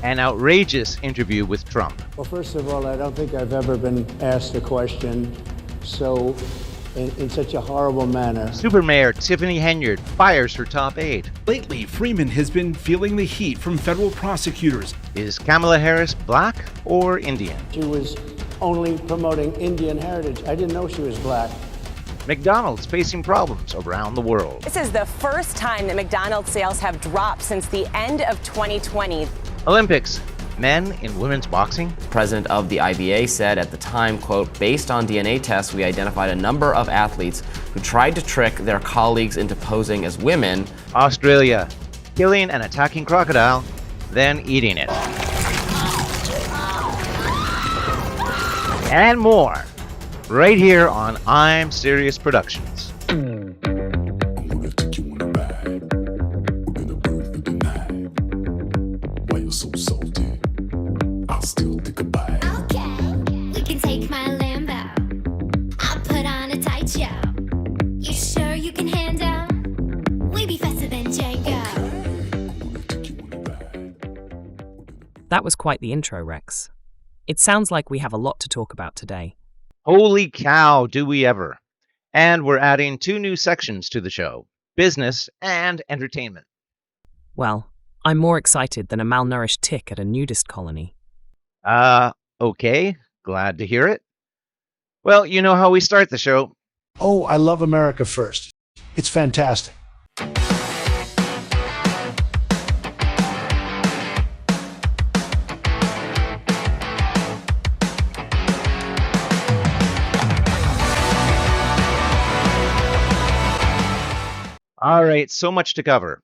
an outrageous interview with Trump. Well, first of all, I don't think I've ever been asked a question so in such a horrible manner. Supermayor Tiffany Henyard fires her top aide. Lately, Freeman has been feeling the heat from federal prosecutors. Is Kamala Harris black or Indian? She was only promoting Indian heritage. I didn't know she was black. McDonald's facing problems around the world. This is the first time that McDonald's sales have dropped since the end of 2020. Olympics. Men in women's boxing. President of the IBA said at the time, quote, based on DNA tests, we identified a number of athletes who tried to trick their colleagues into posing as women. Australia. Killing and attacking crocodile, then eating it. And more. Right here on I'm Serious Productions. I'm gonna take you on a ride. We're gonna burn through the night. Why you're so salty? I'll still take a bite. Okay, we can take my Lambo. I'll put on a tight show. You sure you can handle? We be faster than Django. I'm gonna take you on a ride. That was quite the intro, Rex. It sounds like we have a lot to talk about today. Holy cow, do we ever. And we're adding 2 new sections to the show, business and entertainment. Well, I'm more excited than a malnourished tick at a nudist colony. Okay, glad to hear it. Well, you know how we start the show. Oh, I love America First. It's fantastic. All right, so much to cover.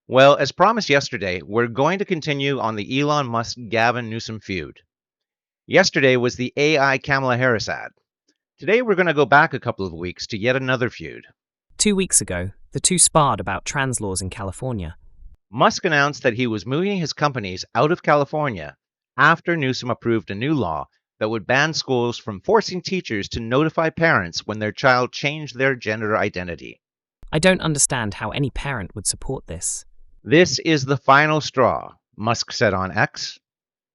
Well, as promised yesterday, we're going to continue on the Elon Musk-Gavin Newsom feud. Yesterday was the AI Kamala Harris ad. Today we're going to go back a couple of weeks to yet another feud. 2 weeks ago, the two sparred about trans laws in California. Musk announced that he was moving his companies out of California after Newsom approved a new law that would ban schools from forcing teachers to notify parents when their child changed their gender identity. I don't understand how any parent would support this. This is the final straw, Musk said on X.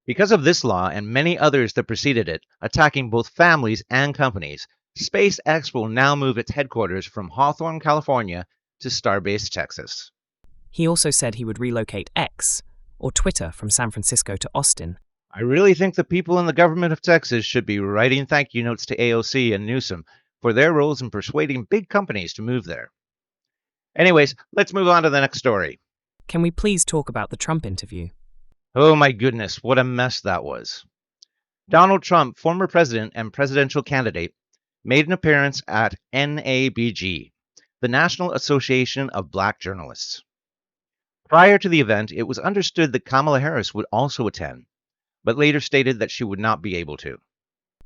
Because of this law and many others that preceded it, attacking both families and companies, SpaceX will now move its headquarters from Hawthorne, California to Starbase, Texas. He also said he would relocate X, or Twitter, from San Francisco to Austin. I really think the people in the government of Texas should be writing thank you notes to AOC and Newsom for their roles in persuading big companies to move there. Anyways, let's move on to the next story. Can we please talk about the Trump interview? Oh my goodness, what a mess that was. Donald Trump, former president and presidential candidate, made an appearance at NABG, the National Association of Black Journalists. Prior to the event, it was understood that Kamala Harris would also attend, but later stated that she would not be able to.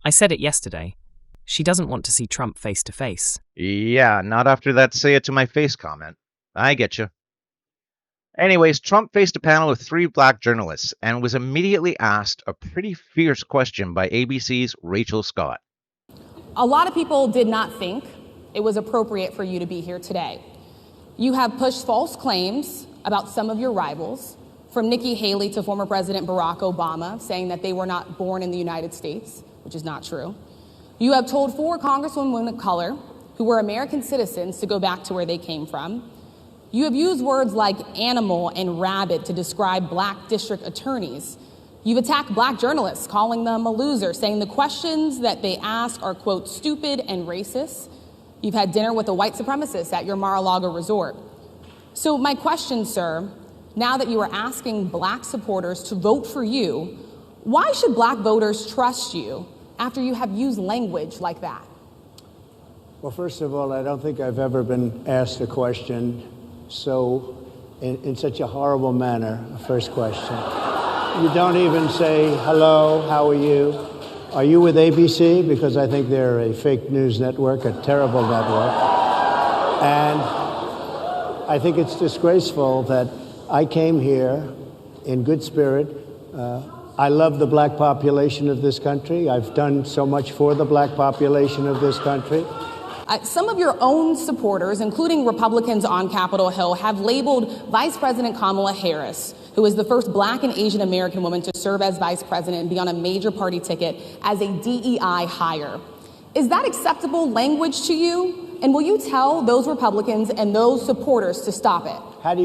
I said it yesterday. She doesn't want to see Trump face to face. Yeah, not after that say it to my face comment. I get you. Anyways, Trump faced a panel of 3 black journalists and was immediately asked a pretty fierce question by ABC's Rachel Scott. A lot of people did not think it was appropriate for you to be here today. You have pushed false claims about some of your rivals, from Nikki Haley to former President Barack Obama, saying that they were not born in the United States, which is not true. You have told 4 congresswomen of color who were American citizens to go back to where they came from. You have used words like animal and rabid to describe black district attorneys. You've attacked black journalists, calling them a loser, saying the questions that they ask are, quote, stupid and racist. You've had dinner with a white supremacist at your Mar-a-Lago resort. So my question, sir, now that you are asking black supporters to vote for you, why should black voters trust you after you have used language like that? Well, first of all, I don't think I've ever been asked a question so in such a horrible manner. First question. You don't even say, hello, how are you? Are you with ABC? Because I think they're a fake news network, a terrible network. And I think it's disgraceful that I came here in good spirit. I love the black population of this country. I've done so much for the black population of this country. Some of your own supporters, including Republicans on Capitol Hill, have labeled Vice President Kamala Harris, who is the first Black and Asian American woman to serve as vice president and be on a major party ticket as a DEI hire. Is that acceptable language to you? And will you tell those Republicans and those supporters to stop it? How do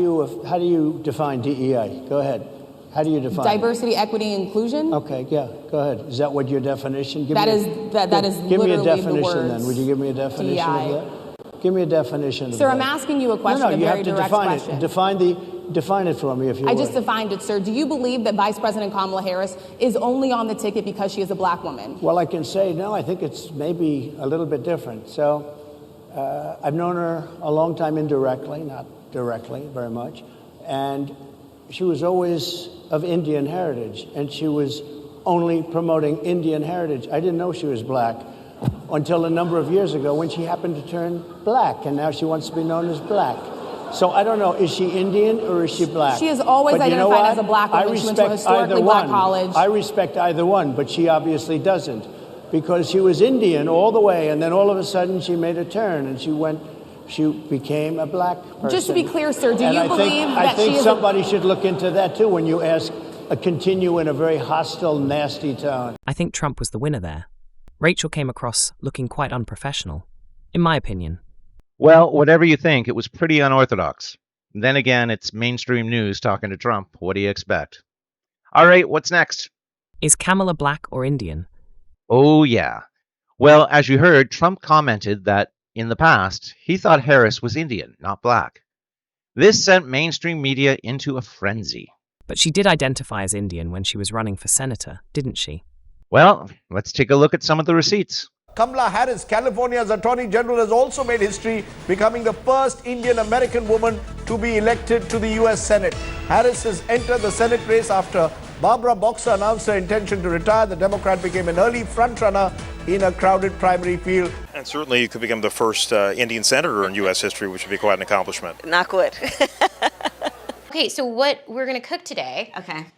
you define DEI? Go ahead. How do you define diversity, equity, inclusion? Okay, yeah, go ahead. Is that what your definition? That is give me a literally definition the words then. Would you give me a definition DEI. of that? Give me a definition of Sir, that. I'm asking you a question, No, a you very have to direct define question. it. Define it for me if you I would. just defined it, sir. Do you believe that Vice President Kamala Harris is only on the ticket because she is a Black woman? Well, I can say, no, I think it's maybe a little bit different. So I've known her a long time indirectly, not directly very much. And she was always of Indian heritage, and she was only promoting Indian heritage. I didn't know she was Black until a number of years ago when she happened to turn Black, and now she wants to be known as Black. So I don't know, is she Indian or is she Black? She is always But you know identified what? as a Black woman. I She went to a respect historically either Black one. college. I respect either one, but she obviously doesn't, because she was Indian all the way, and then all of a sudden she made a turn and she became a Black person. Just to be clear, sir, do And you believe I that think she is somebody should look into that too when you ask continue in a very hostile, nasty tone. I think Trump was the winner there. Rachel came across looking quite unprofessional, in my opinion. Well, whatever you think, it was pretty unorthodox. Then again, it's mainstream news talking to Trump. What do you expect? All right, what's next? Is Kamala Black or Indian? Oh, yeah. Well, as you heard, Trump commented that in the past, he thought Harris was Indian, not Black. This sent mainstream media into a frenzy. But she did identify as Indian when she was running for senator, didn't she? Well, let's take a look at some of the receipts. Kamala Harris, California's Attorney General, has also made history, becoming the first Indian American woman to be elected to the U.S. Senate. Harris has entered the Senate race after Barbara Boxer announced her intention to retire. The Democrat became an early frontrunner in a crowded primary field. And certainly you could become the first Indian senator in U.S. history, which would be quite an accomplishment. Not good. Okay, so what we're going to cook today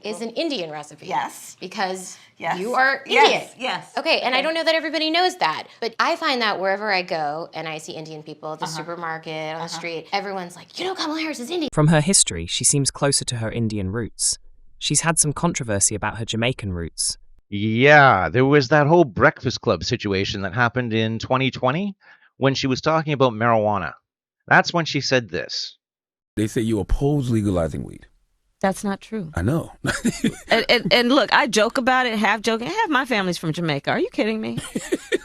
is an Indian recipe. Yes. Because Yes. you are Indian. Yes. Okay, and I don't know that everybody knows that, but I find that wherever I go and I see Indian people at the supermarket, on the street, everyone's like, you know, Kamala Harris is Indian. From her history, she seems closer to her Indian roots. She's had some controversy about her Jamaican roots. Yeah, there was that whole Breakfast Club situation that happened in 2020 when she was talking about marijuana. That's when she said this. They say you oppose legalizing weed. That's not true. I know. and look, I joke about it, half joking. Half my family's from Jamaica. Are you kidding me?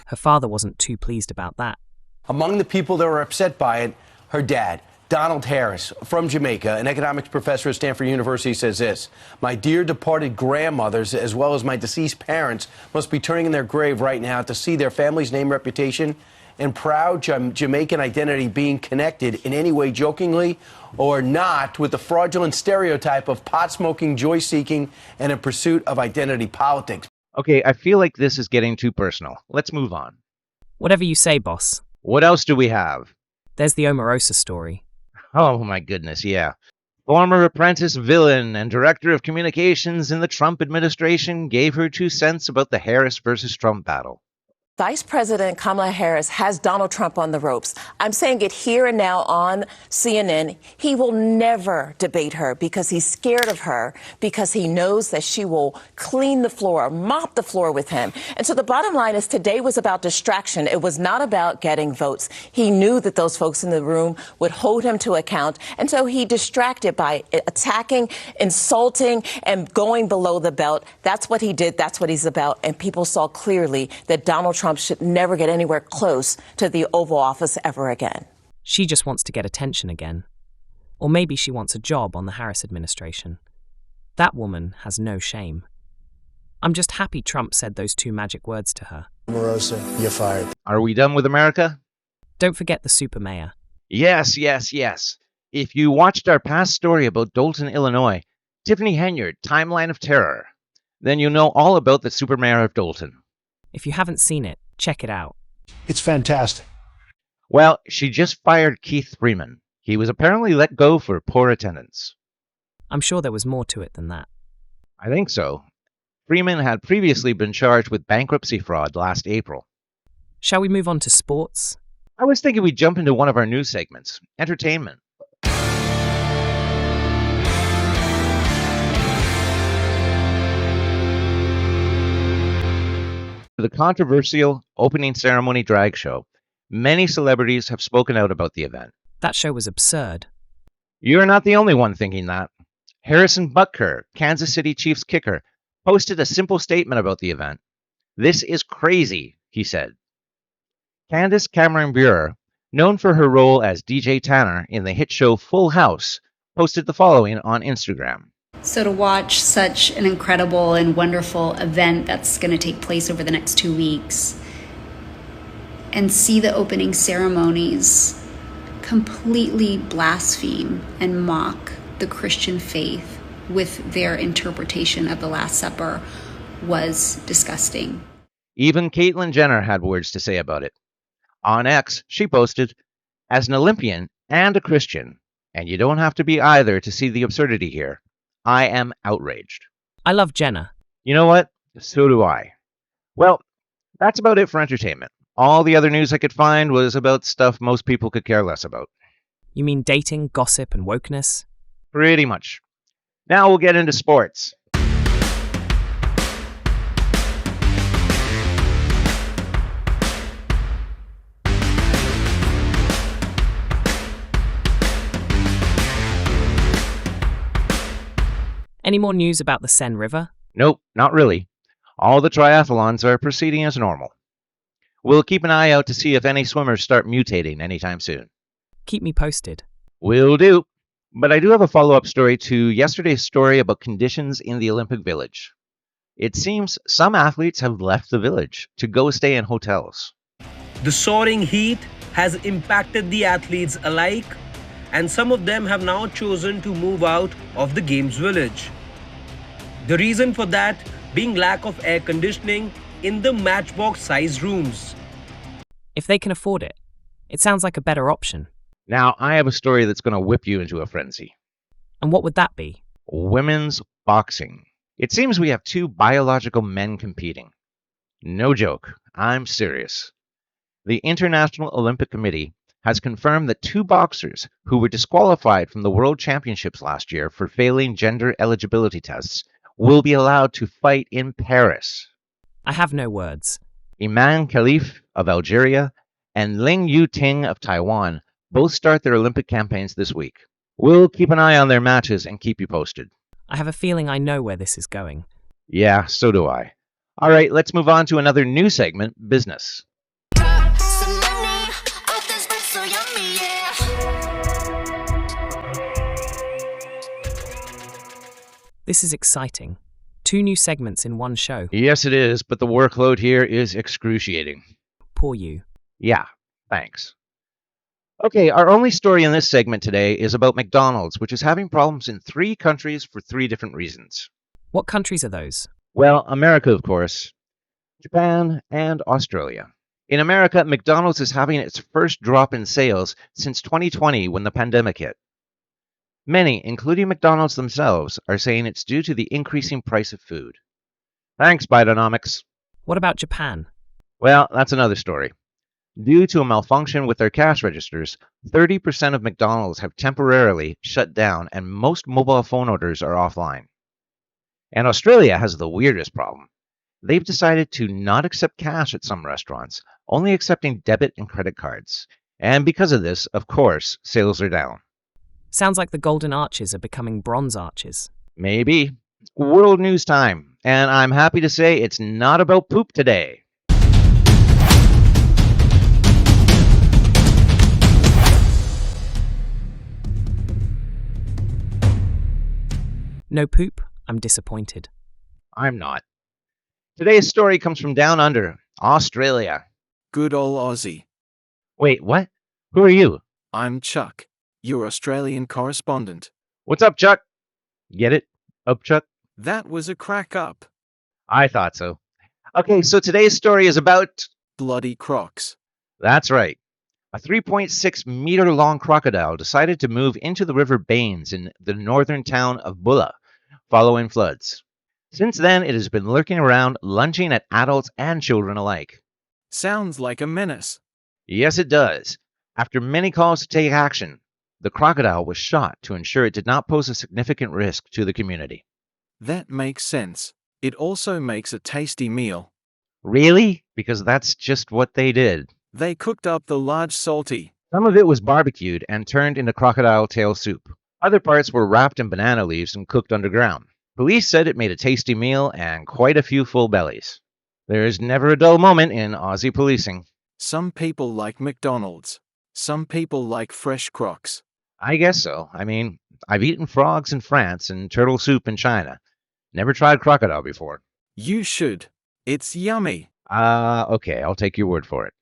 Her father wasn't too pleased about that. Among the people that were upset by it, her dad, Donald Harris, from Jamaica, an economics professor at Stanford University, says this: "My dear departed grandmothers, as well as my deceased parents, must be turning in their grave right now to see their family's name, reputation, and proud Jamaican identity being connected in any way, jokingly or not, with the fraudulent stereotype of pot-smoking, joy-seeking, and in pursuit of identity politics." Okay, I feel like this is getting too personal. Let's move on. Whatever you say, boss. What else do we have? There's the Omarosa story. Oh my goodness, yeah. Former apprentice villain and director of communications in the Trump administration gave her 2 cents about the Harris versus Trump battle. Vice President Kamala Harris has Donald Trump on the ropes. I'm saying it here and now on CNN. He will never debate her because he's scared of her, because he knows that she will clean the floor, mop the floor with him. And so the bottom line is today was about distraction. It was not about getting votes. He knew that those folks in the room would hold him to account. And so he distracted by attacking, insulting, and going below the belt. That's what he did. That's what he's about. And people saw clearly that Donald Trump should never get anywhere close to the Oval Office ever again. She just wants to get attention again. Or maybe she wants a job on the Harris administration. That woman has no shame. I'm just happy Trump said those 2 magic words to her. Omarosa, you're fired. Are we done with America? Don't forget the super mayor. Yes. If you watched our past story about Dolton, Illinois, Tiffany Henyard, Timeline of Terror, then you'll know all about the super mayor of Dolton. If you haven't seen it, check it out. It's fantastic. Well, she just fired Keith Freeman. He was apparently let go for poor attendance. I'm sure there was more to it than that. I think so. Freeman had previously been charged with bankruptcy fraud last April. Shall we move on to sports? I was thinking we'd jump into one of our news segments, entertainment. the controversial opening ceremony drag show, many celebrities have spoken out about the event. That show was absurd. You're not the only one thinking that. Harrison Butker, Kansas City Chiefs kicker, posted a simple statement about the event. "This is crazy," he said. Candace Cameron Bure, known for her role as DJ Tanner in the hit show Full House, posted the following on Instagram. So to watch such an incredible and wonderful event that's going to take place over the next 2 weeks and see the opening ceremonies completely blaspheme and mock the Christian faith with their interpretation of the Last Supper was disgusting. Even Caitlyn Jenner had words to say about it. On X, she posted, "As an Olympian and a Christian, and you don't have to be either to see the absurdity here, I am outraged." I love Jenner. You know what? So do I. Well, that's about it for entertainment. All the other news I could find was about stuff most people could care less about. You mean dating, gossip, and wokeness? Pretty much. Now we'll get into sports. Any more news about the Seine River? Nope, not really. All the triathlons are proceeding as normal. We'll keep an eye out to see if any swimmers start mutating anytime soon. Keep me posted. Will do. But I do have a follow-up story to yesterday's story about conditions in the Olympic Village. It seems some athletes have left the village to go stay in hotels. The soaring heat has impacted the athletes alike, and some of them have now chosen to move out of the Games Village. The reason for that being lack of air conditioning in the matchbox-sized rooms. If they can afford it, it sounds like a better option. Now, I have a story that's going to whip you into a frenzy. And what would that be? Women's boxing. It seems we have two biological men competing. No joke, I'm serious. The International Olympic Committee has confirmed that two boxers who were disqualified from the World Championships last year for failing gender eligibility tests will be allowed to fight in Paris. I have no words. Iman Khalif of Algeria and Yu-Ting of Taiwan both start their Olympic campaigns this week. We'll keep an eye on their matches and keep you posted. I have a feeling I know where this is going. Yeah, so do I. All right, let's move on to another new segment, business. This is exciting. 2 new segments in one show. Yes, it is, but the workload here is excruciating. Poor you. Yeah, thanks. Okay, our only story in this segment today is about McDonald's, which is having problems in 3 countries for 3 different reasons. What countries are those? Well, America, of course, Japan, and Australia. In America, McDonald's is having its first drop in sales since 2020 when the pandemic hit. Many, including McDonald's themselves, are saying it's due to the increasing price of food. Thanks, Bidenomics. What about Japan? Well, that's another story. Due to a malfunction with their cash registers, 30% of McDonald's have temporarily shut down and most mobile phone orders are offline. And Australia has the weirdest problem. They've decided to not accept cash at some restaurants, only accepting debit and credit cards. And because of this, of course, sales are down. Sounds like the golden arches are becoming bronze arches. Maybe. World news time. And I'm happy to say it's not about poop today. No poop? I'm disappointed. I'm not. Today's story comes from down under, Australia. Good ol' Aussie. Wait, what? Who are you? I'm Chuck, your Australian correspondent. What's up, Chuck? Get it? Up, Chuck? That was a crack up. I thought so. Okay, so today's story is about... bloody crocs. That's right. A 3.6 meter long crocodile decided to move into the River Baines in the northern town of Bulla following floods. Since then, it has been lurking around, lunging at adults and children alike. Sounds like a menace. Yes, it does. After many calls to take action, the crocodile was shot to ensure it did not pose a significant risk to the community. That makes sense. It also makes a tasty meal. Really? Because that's just what they did. They cooked up the large salty. Some of it was barbecued and turned into crocodile tail soup. Other parts were wrapped in banana leaves and cooked underground. Police said it made a tasty meal and quite a few full bellies. There is never a dull moment in Aussie policing. Some people like McDonald's. Some people like fresh crocs. I guess so. I mean, I've eaten frogs in France and turtle soup in China. Never tried crocodile before. You should. It's yummy. Okay, I'll take your word for it.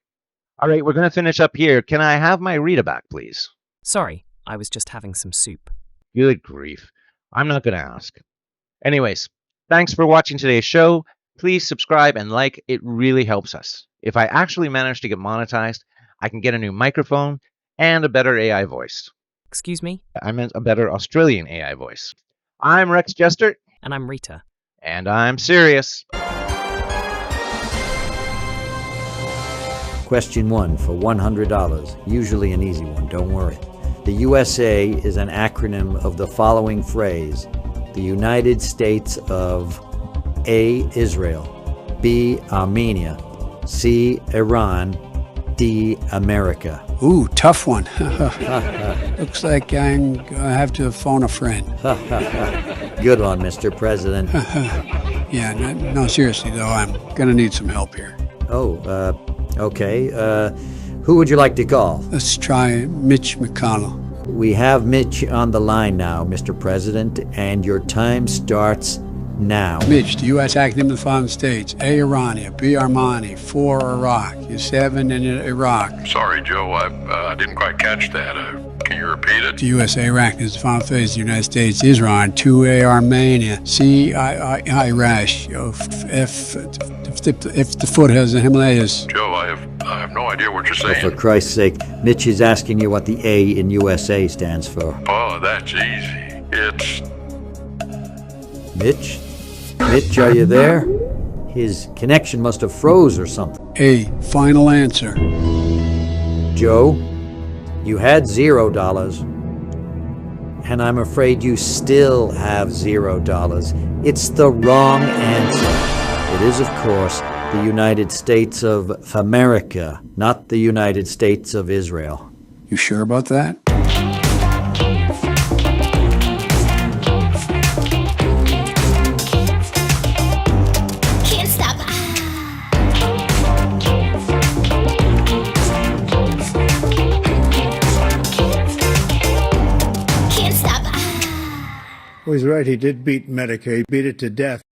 All right, we're going to finish up here. Can I have my Rita back, please? Sorry, I was just having some soup. Good grief. I'm not going to ask. Anyways, thanks for watching today's show. Please subscribe and like. It really helps us. If I actually manage to get monetized, I can get a new microphone and a better AI voice. Excuse me? I meant a better Australian AI voice. I'm Rex Jester. And I'm Rita. And I'm serious. Question 1 for $100. Usually an easy one, don't worry. The USA is an acronym of the following phrase. The United States of A. Israel, B. Armenia, C. Iran, D. America. Ooh, tough one. Looks like I'm going to have to phone a friend. Good one, Mr. President. Yeah, no, seriously, though, I'm going to need some help here. Oh, okay. Who would you like to call? Let's try Mitch McConnell. We have Mitch on the line now, Mr. President, and your time starts now. Mitch, the U.S. acted in the following states: A. Irania, B. Armani, 4. Iraq, 7 in Iraq. Sorry, Joe, I didn't quite catch that. Can you repeat it? The U.S. Iraq is the final phase. The United States, Israel, 2A Armenia, C. Iraq, if the foothills of the Himalayas. Joe, I have no idea what you're saying. For Christ's sake, Mitch is asking you what the A in USA stands for. Oh, that's easy. It's... Mitch? Mitch, are you there? His connection must have froze or something. A. Final answer. Joe, you had $0, and I'm afraid you still have $0. It's the wrong answer. It is, of course, the United States of America, not the United States of Israel. You sure about that? Well, he's right. He did beat Medicaid, beat it to death.